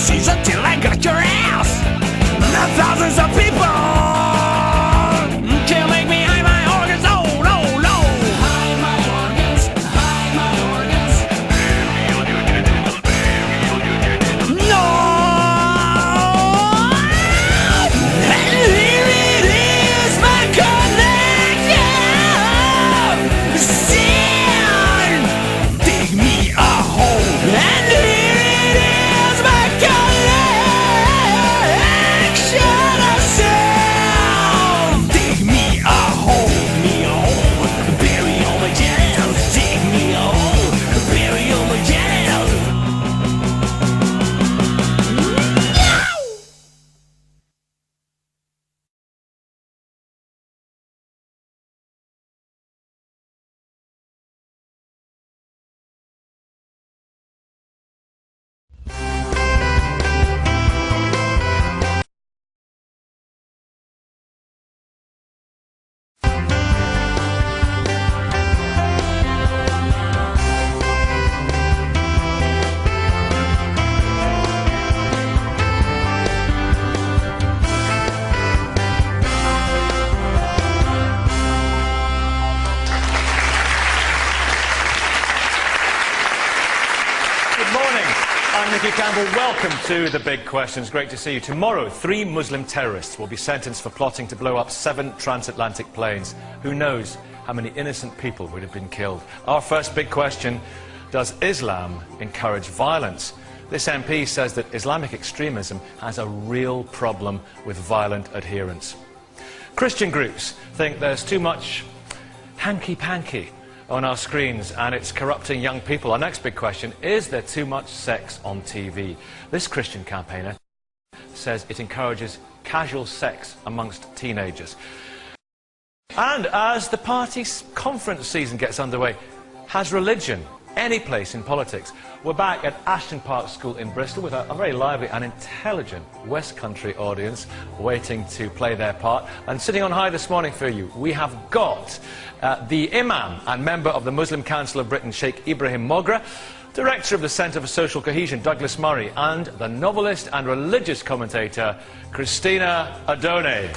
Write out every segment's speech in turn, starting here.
machines until I got your ass. Now thousands of people can't make me hide my organs. Oh no, no. Hide my organs, hide my organs. No. And here it is, my connection. Sin, dig me a hole. And here it is, my connection of sound. Dig me a hole, bury all my genitals. Dig me a hole, bury all my genitals. Good morning. I'm Nicky Campbell. Welcome to The Big Questions. Great to see you. Tomorrow, 3 Muslim terrorists will be sentenced for plotting to blow up 7 transatlantic planes. Who knows how many innocent people would have been killed? Our first big question, does Islam encourage violence? This MP says that Islamic extremism has a real problem with violent adherents. Christian groups think there's too much hanky-panky on our screens and it's corrupting young people. Our next big question, is there too much sex on TV? This Christian campaigner says it encourages casual sex amongst teenagers. And as the party conference season gets underway, has religion any place in politics? We're back at Ashton Park School in Bristol with a very lively and intelligent West Country audience waiting to play their part. And sitting on high this morning for you, we have got the Imam and member of the Muslim Council of Britain, Sheikh Ibrahim Mogra, Director of the Centre for Social Cohesion, Douglas Murray, and the novelist and religious commentator, Christina Adone.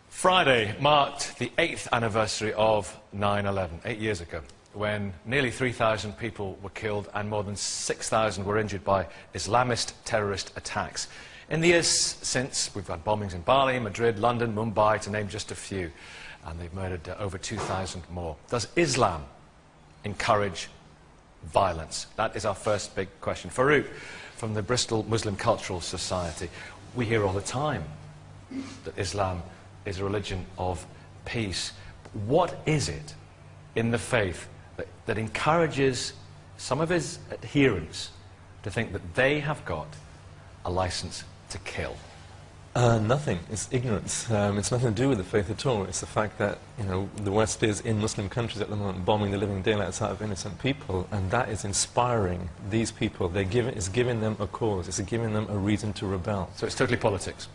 Friday marked the 8th anniversary of 9/11, 8 years ago, when nearly 3,000 people were killed and more than 6,000 were injured by Islamist terrorist attacks. In the years since, we've had bombings in Bali, Madrid, London, Mumbai, to name just a few, and they've murdered over 2,000 more. Does Islam encourage violence? That is our first big question. Farouk, from the Bristol Muslim Cultural Society, we hear all the time that Islam is a religion of peace. What is it in the faith that encourages some of his adherents to think that they have got a license to kill? Nothing. It's ignorance. It's nothing to do with the faith at all. It's the fact that, you know, the West is in Muslim countries at the moment bombing the living daylights out of innocent people, and that is inspiring these people. It's giving them a cause. It's giving them a reason to rebel. So it's totally politics?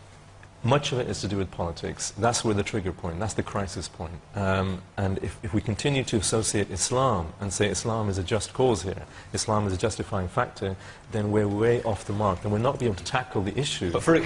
Much of it is to do with politics. That's where the trigger point, that's the crisis point. And if we continue to associate Islam and say Islam is a just cause here, Islam is a justifying factor, then we're way off the mark. Then we're not be able to tackle the issue. But Farouk,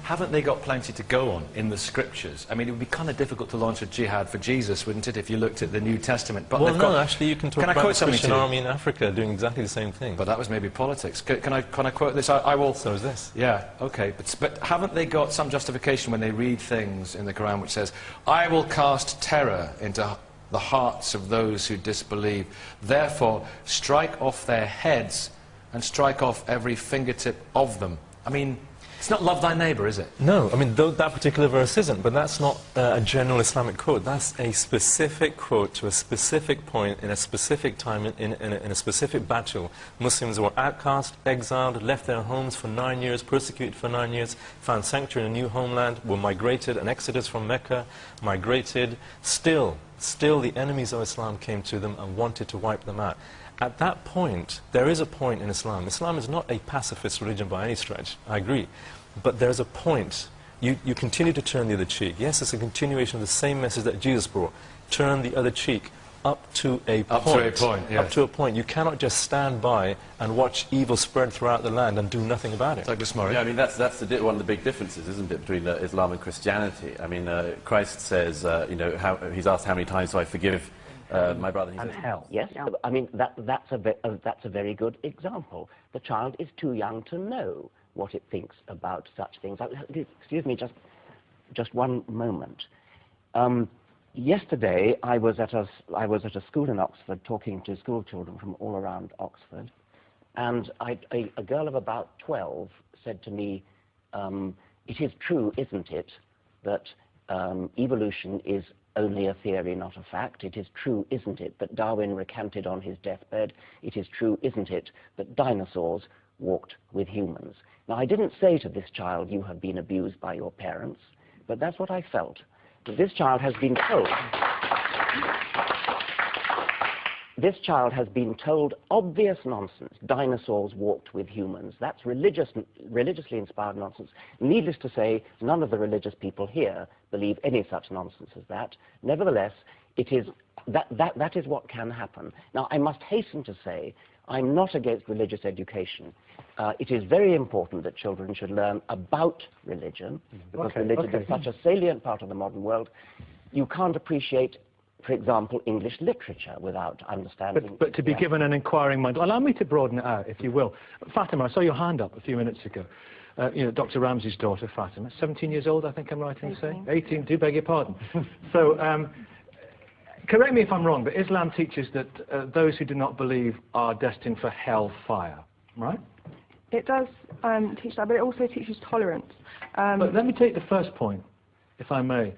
haven't they got plenty to go on in the scriptures? I mean, it would be kind of difficult to launch a jihad for Jesus, wouldn't it, if you looked at the New Testament? But well, no, actually, you can talk about the Christian army in Africa doing exactly the same thing. But that was maybe politics. Can I quote this? I will. So is this. Yeah, okay. But haven't they got some justification when they read things in the Quran which says, I will cast terror into the hearts of those who disbelieve. Therefore, strike off their heads and strike off every fingertip of them. I mean, it's not love thy neighbour, is it? No, I mean, that particular verse isn't, but that's not a general Islamic quote. That's a specific quote to a specific point in a specific time in a specific battle. Muslims were outcast, exiled, left their homes for 9 years, persecuted for 9 years, found sanctuary in a new homeland, were migrated, an exodus from Mecca, migrated. Still the enemies of Islam came to them and wanted to wipe them out. At that point, there is a point in Islam. Islam is not a pacifist religion by any stretch, I agree. But there's a point you continue to turn the other cheek. Yes, it's a continuation of the same message that Jesus brought. Turn the other cheek up to a point. Up to a point, yes. Up to a point. You cannot just stand by and watch evil spread throughout the land and do nothing about it. Douglas Murray. Yeah, I mean, that's one of the big differences, isn't it, between Islam and Christianity? I mean, Christ says, you know, he's asked how many times do I forgive my brother. And hell. Yes, I mean, that's a very good example. The child is too young to know what it thinks about such things. Excuse me, just one moment. Yesterday, I was at a school in Oxford talking to school children from all around Oxford, and a girl of about 12 said to me, "It is true, isn't it, that evolution is only a theory, not a fact? It is true, isn't it, that Darwin recanted on his deathbed? It is true, isn't it, that dinosaurs walked with humans?" Now, I didn't say to this child, "You have been abused by your parents," but that's what I felt. That this child has been told. This child has been told obvious nonsense. Dinosaurs walked with humans. That's religiously inspired nonsense. Needless to say, none of the religious people here believe any such nonsense as that. Nevertheless, it is that is what can happen. Now, I must hasten to say, I'm not against religious education. It is very important that children should learn about religion, because religion is such a salient part of the modern world. You can't appreciate, for example, English literature without understanding... But to be given an inquiring mind. Allow me to broaden it out, if you will. Fatima, I saw your hand up a few minutes ago. You know, Dr. Ramsey's daughter, Fatima, 17 years old, I think I'm right in saying? 18, do beg your pardon. So, correct me if I'm wrong, but Islam teaches that those who do not believe are destined for hellfire, right? It does teach that, but it also teaches tolerance. But let me take the first point, if I may.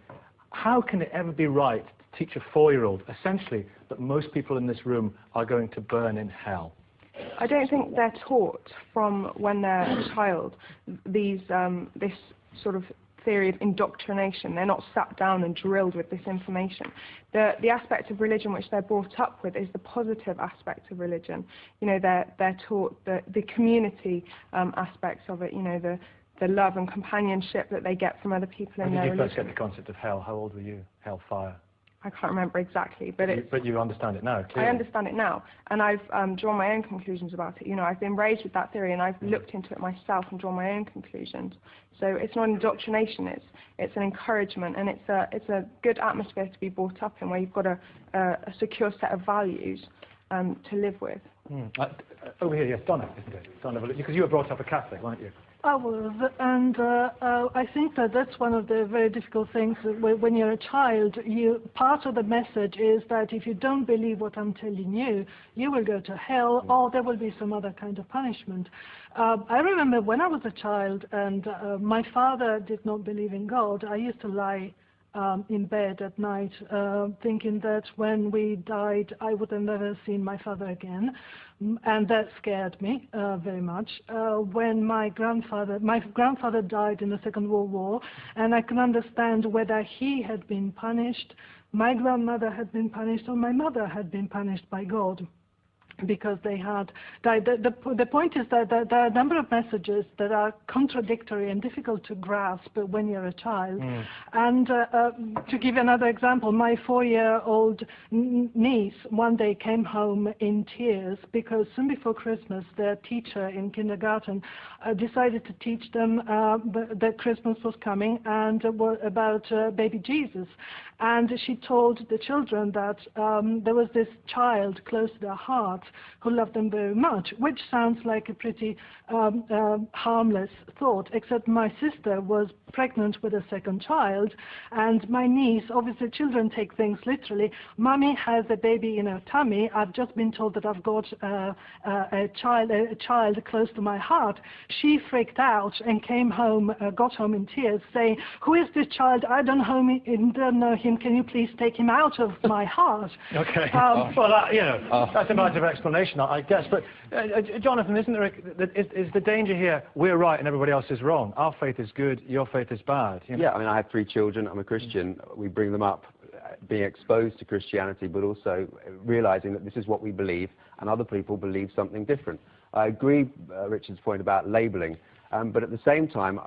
How can it ever be right to teach a 4-year-old, essentially, that most people in this room are going to burn in hell? I don't think they're taught from when they're a child this sort of theory of indoctrination. They're not sat down and drilled with this information. The aspect of religion which they're brought up with is the positive aspect of religion. You know, they're taught the community aspects of it, you know, the love and companionship that they get from other people in their religion. When did you first get the concept of hell? How old were you? Hellfire? I can't remember exactly, but you understand it now, clearly. I understand it now, and I've drawn my own conclusions about it. You know, I've been raised with that theory, and I've looked into it myself and drawn my own conclusions. So it's not indoctrination; it's an encouragement, and it's a good atmosphere to be brought up in, where you've got a secure set of values to live with. Over here, yes, Donna, isn't it? Donna, because you were brought up a Catholic, weren't you? I was, and I think that that's one of the very difficult things. When you're a child, part of the message is that if you don't believe what I'm telling you, you will go to hell, or there will be some other kind of punishment. I remember when I was a child, and my father did not believe in God, I used to lie in bed at night, thinking that when we died, I would have never seen my father again, and that scared me very much. When my grandfather died in the Second World War, and I can understand whether he had been punished, my grandmother had been punished, or my mother had been punished by God, because they had died. The point is that there are a number of messages that are contradictory and difficult to grasp when you're a child. And to give another example, my 4-year-old niece one day came home in tears because soon before Christmas, their teacher in kindergarten decided to teach them that Christmas was coming and about baby Jesus. And she told the children that there was this child close to their heart who loved them very much, which sounds like a pretty harmless thought, except my sister was pregnant with a second child, and my niece, obviously children take things literally, Mummy has a baby in her tummy, I've just been told that I've got a child close to my heart. She freaked out and came home, got home in tears, saying, "Who is this child? I don't know him. Can you please take him out of my heart?" Okay. Well, you know, that's a matter of explanation, I guess. But Jonathan, isn't there is the danger here? We're right and everybody else is wrong. Our faith is good. Your faith is bad. You know? Yeah, I mean, I have 3 children. I'm a Christian. We bring them up being exposed to Christianity, but also realizing that this is what we believe, and other people believe something different. I agree, Richard's point about labeling. But at the same time,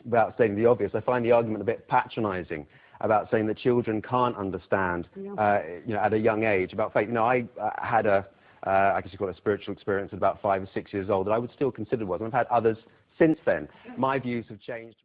without stating the obvious, I find the argument a bit patronizing about saying that children can't understand, at a young age about faith. I had I guess you call it a spiritual experience at about 5 or 6 years old that I would still consider was, and I've had others since then. My views have changed.